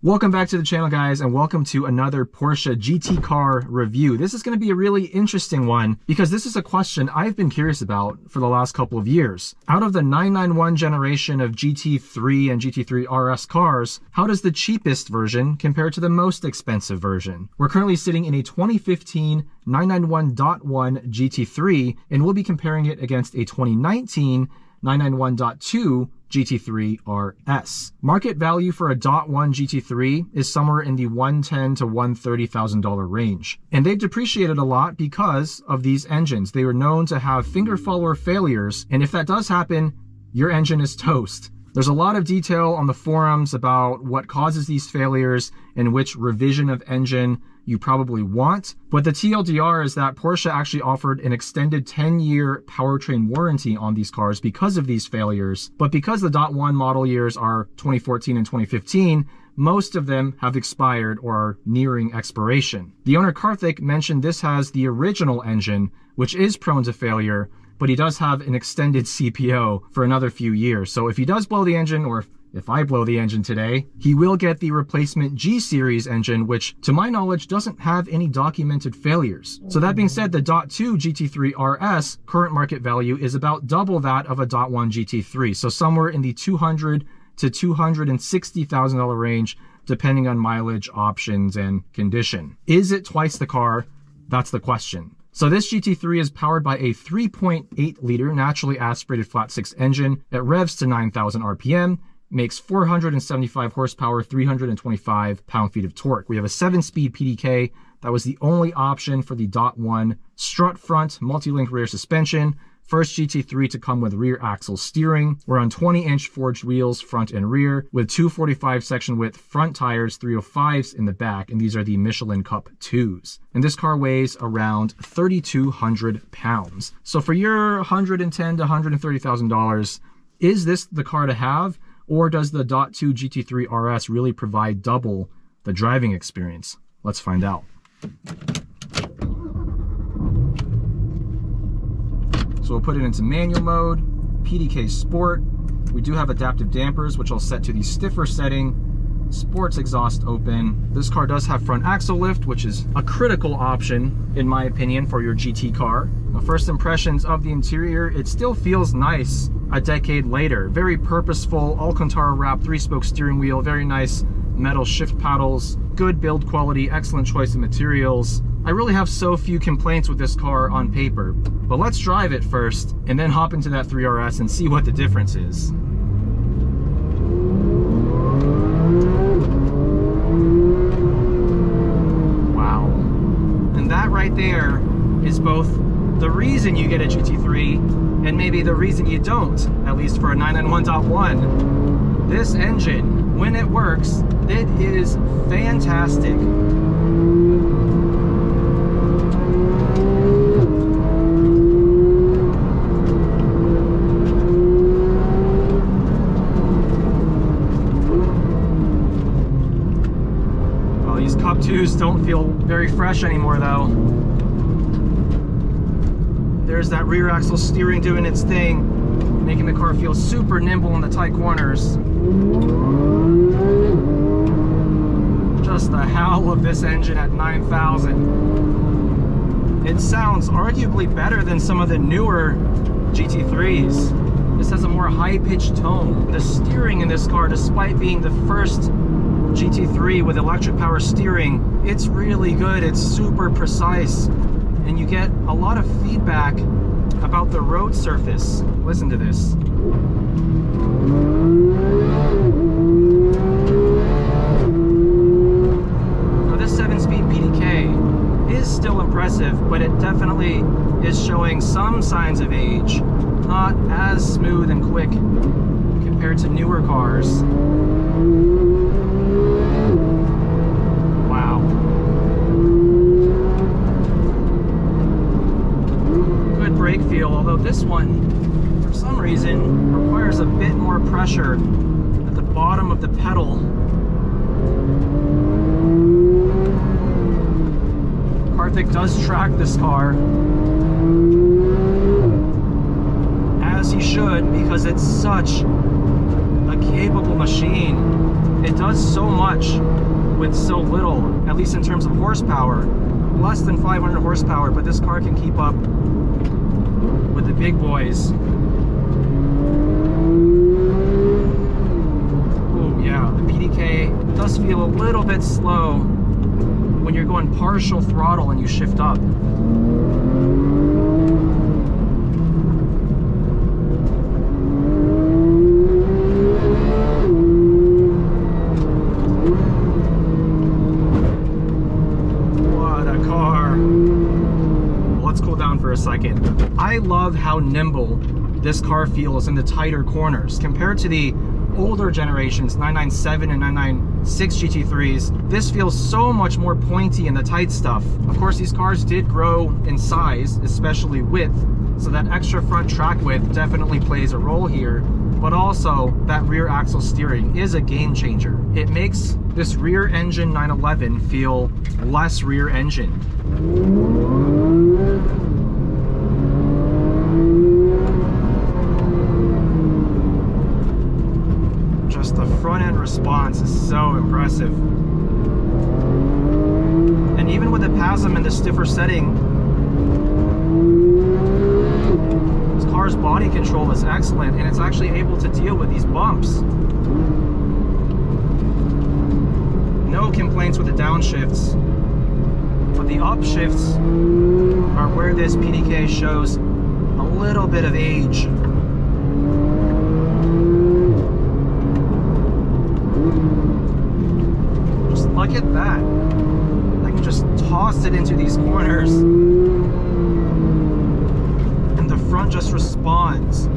Welcome back to the channel, guys, and welcome to another Porsche GT car review. This is going to be a really interesting one because this is a question I've been curious about for the last couple of years. Out of the 991 generation of GT3 and GT3 RS cars, how does the cheapest version compare to the most expensive version? We're currently sitting in a 2015 991.1 GT3, and we'll be comparing it against a 2019 991.2 GT3 RS. Market value for a .1 GT3 is somewhere in the $110,000 to $130,000 range. And they've depreciated a lot because of these engines. They were known to have finger follower failures, and if that does happen, your engine is toast. There's a lot of detail on the forums about what causes these failures and which revision of engine you probably want. But the TLDR is that Porsche actually offered an extended 10-year powertrain warranty on these cars because of these failures. But because the .1 model years are 2014 and 2015, most of them have expired or are nearing expiration. The owner Karthik mentioned this has the original engine, which is prone to failure, but he does have an extended CPO for another few years. So if he does blow the engine, or if I blow the engine today, he will get the replacement G Series engine, which to my knowledge doesn't have any documented failures. So that being said, the .2 GT3 RS current market value is about double that of a .1 GT3. So somewhere in the $200,000 to $260,000 range, depending on mileage, options, and condition. Is it twice the car? That's the question. So this GT3 is powered by a 3.8 liter naturally aspirated flat six engine that revs to 9,000 RPM, makes 475 horsepower, 325 pound-feet of torque. We have a 7-speed PDK. That was the only option for the .1 strut front multi-link rear suspension. First GT3 to come with rear axle steering. We're on 20-inch forged wheels front and rear with 245 section width front tires, 305s in the back, and these are the Michelin Cup 2s. And this car weighs around 3,200 pounds. So for your $110,000 to $130,000, is this the car to have? Or does the .2 GT3 RS really provide double the driving experience? Let's find out. So we'll put it into manual mode, PDK Sport. We do have adaptive dampers, which I'll set to the stiffer setting. Sports exhaust open. This car does have front axle lift, which is a critical option, in my opinion, for your GT car. Now, first impressions of the interior, it still feels nice a decade later. Very purposeful, Alcantara wrap 3-spoke steering wheel, very nice metal shift paddles, good build quality, excellent choice of materials. I really have so few complaints with this car on paper, but let's drive it first and then hop into that 3RS and see what the difference is. Wow. And that right there is both the reason you get a GT3 and maybe the reason you don't, at least for a 991.1. This engine, when it works, it is fantastic. Well, these Cup 2s don't feel very fresh anymore though. There's that rear axle steering doing its thing, making the car feel super nimble in the tight corners. Just the howl of this engine at 9,000. It sounds arguably better than some of the newer GT3s. This has a more high-pitched tone. The steering in this car, despite being the first GT3 with electric power steering, it's really good. It's super precise. And you get a lot of feedback about the road surface. Listen to this. Now this 7-speed PDK is still impressive, but it definitely is showing some signs of age. Not as smooth and quick compared to newer cars. Brake feel, although this one for some reason requires a bit more pressure at the bottom of the pedal. Karthik does track this car, as he should, because it's such a capable machine. It does so much with so little, at least in terms of horsepower. Less than 500 horsepower, but this car can keep up with the big boys. Oh yeah, the PDK does feel a little bit slow when you're going partial throttle and you shift up. For a second. I love how nimble this car feels in the tighter corners compared to the older generations 997 and 996 GT3s. This feels so much more pointy in the tight stuff. Of course, these cars did grow in size, especially width, so that extra front track width definitely plays a role here, but also that rear axle steering is a game changer. It makes this rear engine 911 feel less rear engine. The front end response is so impressive. And even with the PASM in the stiffer setting, this car's body control is excellent, and it's actually able to deal with these bumps. No complaints with the downshifts, but the upshifts are where this PDK shows a little bit of age. Look at that. I can just toss it into these corners and the front just responds.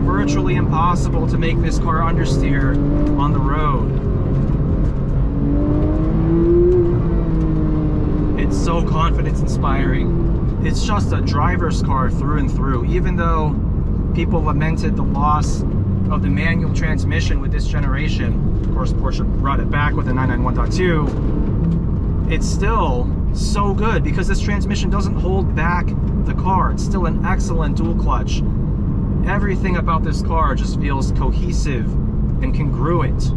Virtually impossible to make this car understeer on the road. It's so confidence inspiring. It's just a driver's car through and through. Even though people lamented the loss of the manual transmission with this generation, of course Porsche brought it back with the 991.2, it's still so good because this transmission doesn't hold back the car. It's still an excellent dual clutch. Everything about this car just feels cohesive and congruent.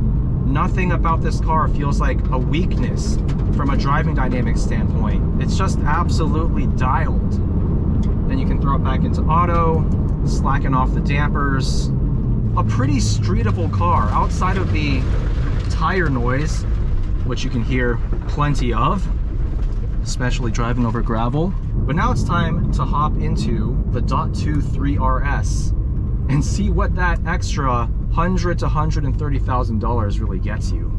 Nothing about this car feels like a weakness from a driving dynamics standpoint. It's just absolutely dialed. Then you can throw it back into auto, slacken off the dampers. A pretty streetable car outside of the tire noise, which you can hear plenty of, especially driving over gravel. But now it's time to hop into the GT3 RS and see what that extra $100,000 to $130,000 really gets you.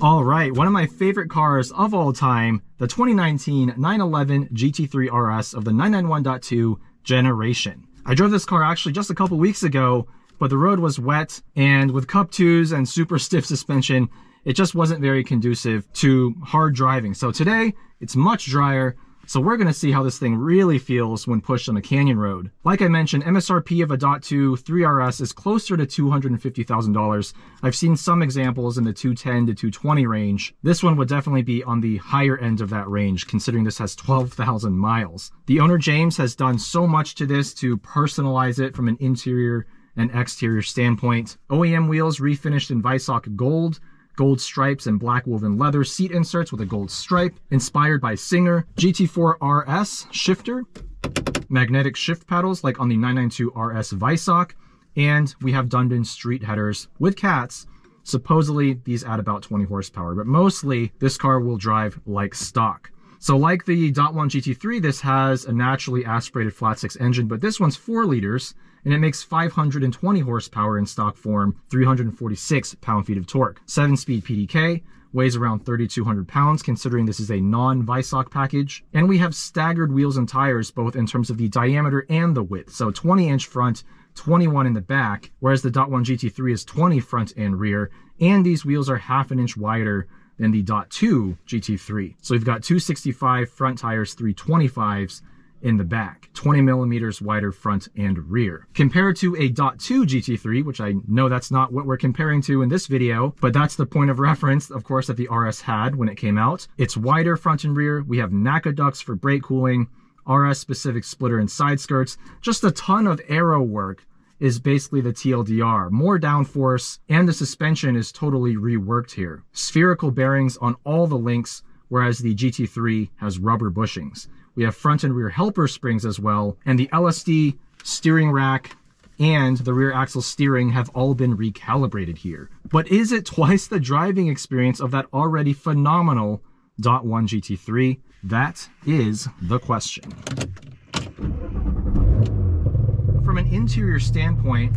All right, one of my favorite cars of all time, the 2019 911 GT3 RS of the 991.2 generation. I drove this car actually just a couple weeks ago, but the road was wet, and with Cup 2s and super stiff suspension, it just wasn't very conducive to hard driving. So today, it's much drier, so we're gonna see how this thing really feels when pushed on a canyon road. Like I mentioned, MSRP of a GT3 RS is closer to $250,000. I've seen some examples in the 210 to 220 range. This one would definitely be on the higher end of that range, considering this has 12,000 miles. The owner, James, has done so much to this to personalize it from an interior and exterior standpoint. OEM wheels refinished in Weissach gold, gold stripes and black woven leather seat inserts with a gold stripe, inspired by Singer. GT4 RS shifter, magnetic shift pedals like on the 992 RS Weissach, and we have Dundon street headers with cats. Supposedly these add about 20 horsepower, but mostly this car will drive like stock. So like the .1 GT3, this has a naturally aspirated flat six engine, but this one's 4 liters, and it makes 520 horsepower in stock form, 346 pound-feet of torque. 7-speed PDK, weighs around 3,200 pounds, considering this is a non-Weissach package. And we have staggered wheels and tires, both in terms of the diameter and the width. So 20-inch front, 21 in the back, whereas the .1 GT3 is 20 front and rear, and these wheels are half an inch wider than the .2 GT3. So we've got 265 front tires, 325s in the back, 20 millimeters wider front and rear. Compared to a .2 GT3, which I know that's not what we're comparing to in this video, but that's the point of reference, of course, that the RS had when it came out. It's wider front and rear. We have NACA ducts for brake cooling, RS specific splitter and side skirts, just a ton of aero work is basically the TLDR. More downforce, and the suspension is totally reworked here. Spherical bearings on all the links, whereas the GT3 has rubber bushings. We have front and rear helper springs as well, and the LSD steering rack and the rear axle steering have all been recalibrated here. But is it twice the driving experience of that already phenomenal .1 GT3? That is the question. From an interior standpoint,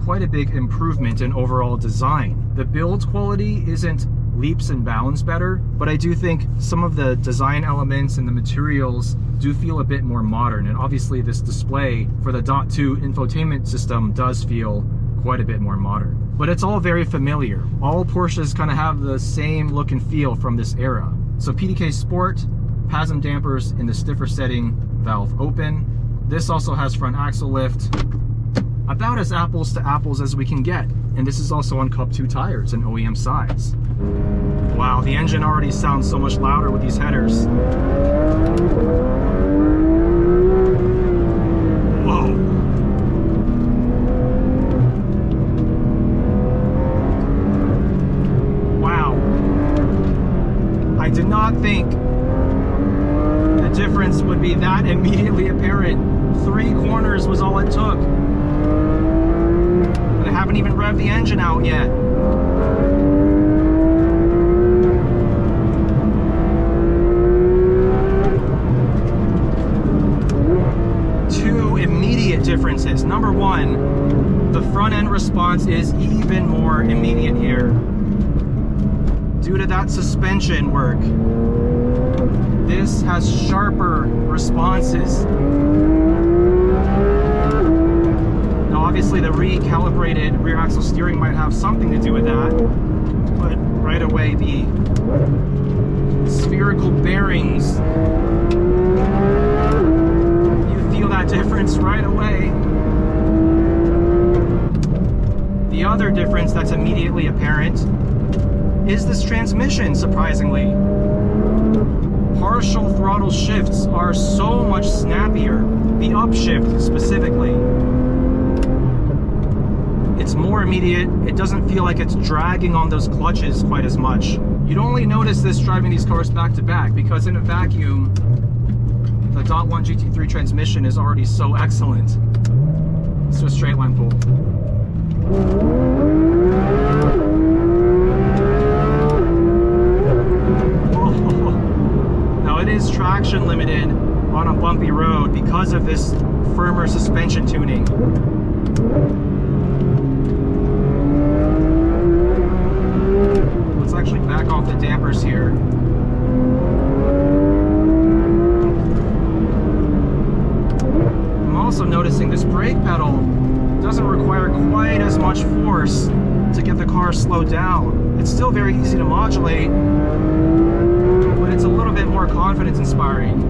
quite a big improvement in overall design. The build quality isn't leaps and bounds better, but I do think some of the design elements and the materials do feel a bit more modern. And obviously this display for the .2 infotainment system does feel quite a bit more modern. But it's all very familiar. All Porsches kind of have the same look and feel from this era. So PDK Sport, PASM dampers in the stiffer setting, valve open. This also has front axle lift, about as apples to apples as we can get. And this is also on Cup 2 tires and OEM size. Wow, the engine already sounds so much louder with these headers. Whoa. Wow. I did not think the difference would be that immediately apparent. 3 corners was all it took. I haven't even revved the engine out yet. Two immediate differences. Number one, the front end response is even more immediate here. Due to that suspension work, this has sharper responses. Obviously the recalibrated rear axle steering might have something to do with that, but right away the spherical bearings, you feel that difference right away. The other difference that's immediately apparent is this transmission, surprisingly. Partial throttle shifts are so much snappier, the upshift specifically. It's more immediate. It doesn't feel like it's dragging on those clutches quite as much. You'd only notice this driving these cars back to back, because in a vacuum, the .1 GT3 transmission is already so excellent. Let's do a straight line pull. Whoa. Now it is traction limited on a bumpy road because of this firmer suspension tuning. Actually back off the dampers here. I'm also noticing this brake pedal doesn't require quite as much force to get the car slowed down. It's still very easy to modulate, but it's a little bit more confidence inspiring.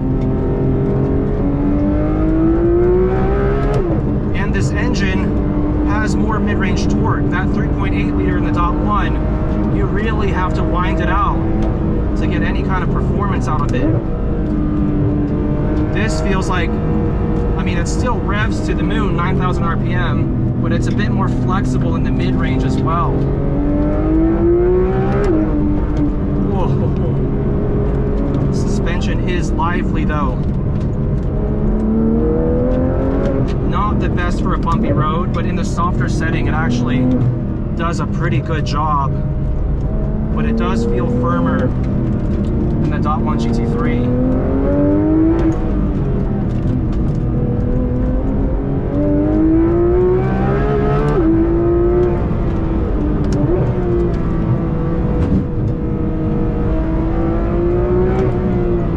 And this engine has more mid-range torque. That 3.8 liter in the .1, you really have to wind it out to get any kind of performance out of it. This feels like, I mean, it still revs to the moon, 9,000 RPM, but it's a bit more flexible in the mid-range as well. Whoa. Suspension is lively though. Not the best for a bumpy road, but in the softer setting it actually does a pretty good job. But it does feel firmer than the .1 GT3.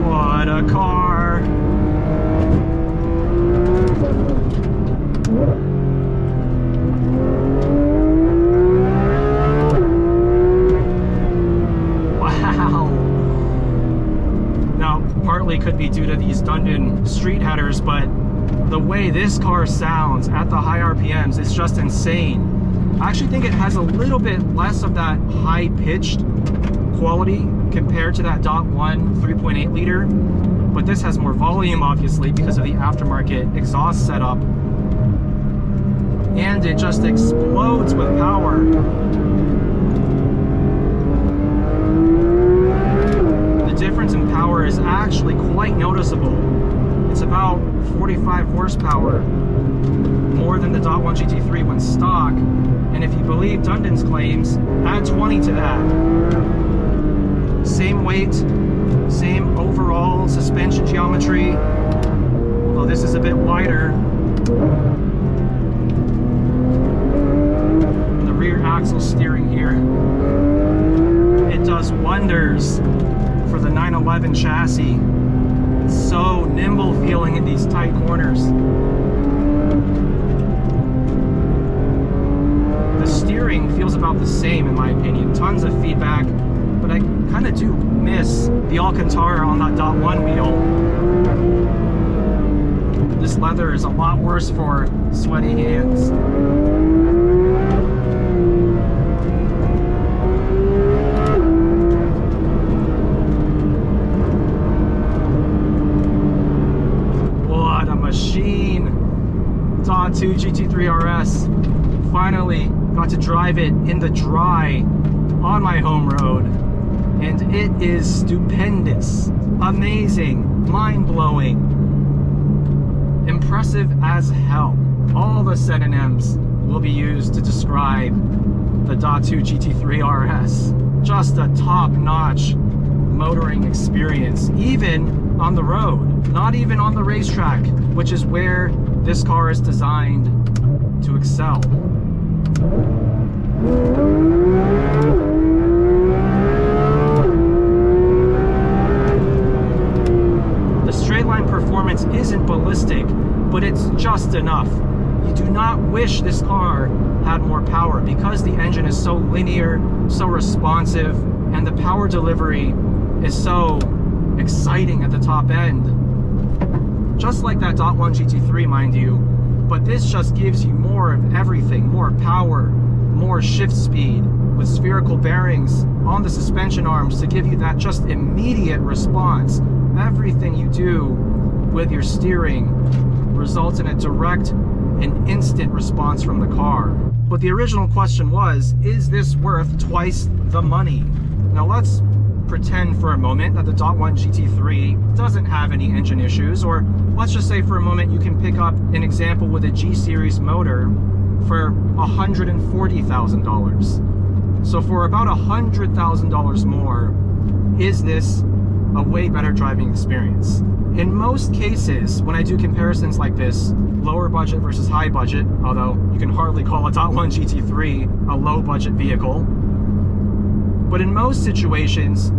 What a car! Could be due to these Dundon street headers, but the way this car sounds at the high RPMs is just insane. I actually think it has a little bit less of that high-pitched quality compared to that .1 3.8 liter, but this has more volume obviously because of the aftermarket exhaust setup. and it just explodes with power. The difference in power is actually quite noticeable. It's about 45 horsepower, more than the .1 GT3 when stock, and if you believe Dundon's claims, add 20 to that. Same weight, same overall suspension geometry, although this is a bit wider. The rear axle steering here, it does wonders for the 911 chassis. It's so nimble feeling in these tight corners. The steering feels about the same in my opinion. Tons of feedback, but I kind of do miss the Alcantara on that .1 wheel. This leather is a lot worse for sweaty hands. What a machine! .2 GT3 RS. Finally got to drive it in the dry on my home road, and it is stupendous, amazing, mind-blowing, impressive as hell. All the synonyms will be used to describe the .2 GT3 RS. Just a top-notch motoring experience, even on the road, not even on the racetrack, which is where this car is designed to excel. The straight line performance isn't ballistic, but it's just enough. You do not wish this car had more power because the engine is so linear, so responsive, and the power delivery is so exciting at the top end. Just like that .1 GT3, mind you, but this just gives you more of everything, more power, more shift speed, with spherical bearings on the suspension arms to give you that just immediate response. Everything you do with your steering results in a direct and instant response from the car. But the original question was, is this worth twice the money? Now let's pretend for a moment that the .1 GT3 doesn't have any engine issues, or let's just say for a moment you can pick up an example with a G Series motor for $140,000. So for about $100,000 more, is this a way better driving experience? In most cases, when I do comparisons like this, lower budget versus high budget, although you can hardly call a .1 GT3 a low budget vehicle, but in most situations,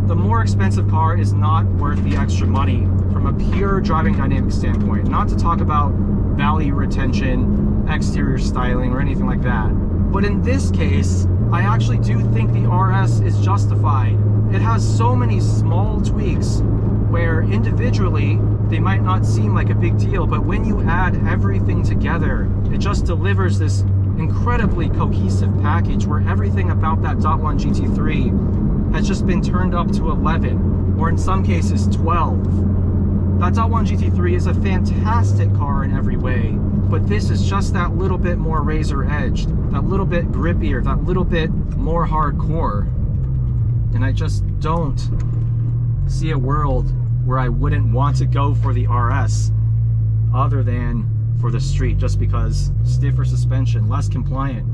the more expensive car is not worth the extra money from a pure driving dynamic standpoint. Not to talk about value retention, exterior styling, or anything like that. But in this case, I actually do think the RS is justified. It has so many small tweaks where individually they might not seem like a big deal, but when you add everything together, it just delivers this incredibly cohesive package where everything about that .1 GT3 has just been turned up to 11, or in some cases 12. That .1 GT3 is a fantastic car in every way, but this is just that little bit more razor-edged, that little bit grippier, that little bit more hardcore. And I just don't see a world where I wouldn't want to go for the RS other than for the street, just because stiffer suspension, less compliant.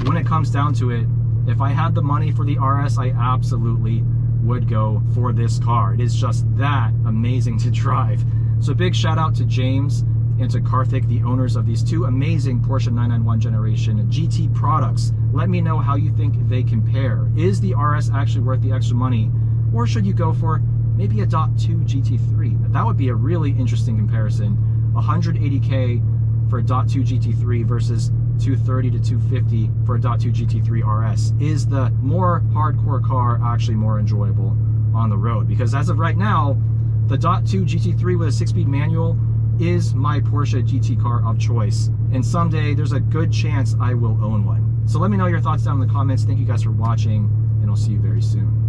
When it comes down to it, if I had the money for the RS, I absolutely would go for this car. It is just that amazing to drive. So big shout out to James and to Karthik, the owners of these two amazing Porsche 991 generation GT products. Let me know how you think they compare. Is the RS actually worth the extra money, or should you go for maybe a .2 GT3? That would be a really interesting comparison. 180K for a .2 GT3 versus 230 to 250 for a .2 GT3 RS. Is the more hardcore car actually more enjoyable on the road? Because as of right now, the .2 GT3 with a 6-speed manual is my Porsche GT car of choice, and someday there's a good chance I will own one. So let me know your thoughts down in the comments. Thank you guys for watching, and I'll see you very soon.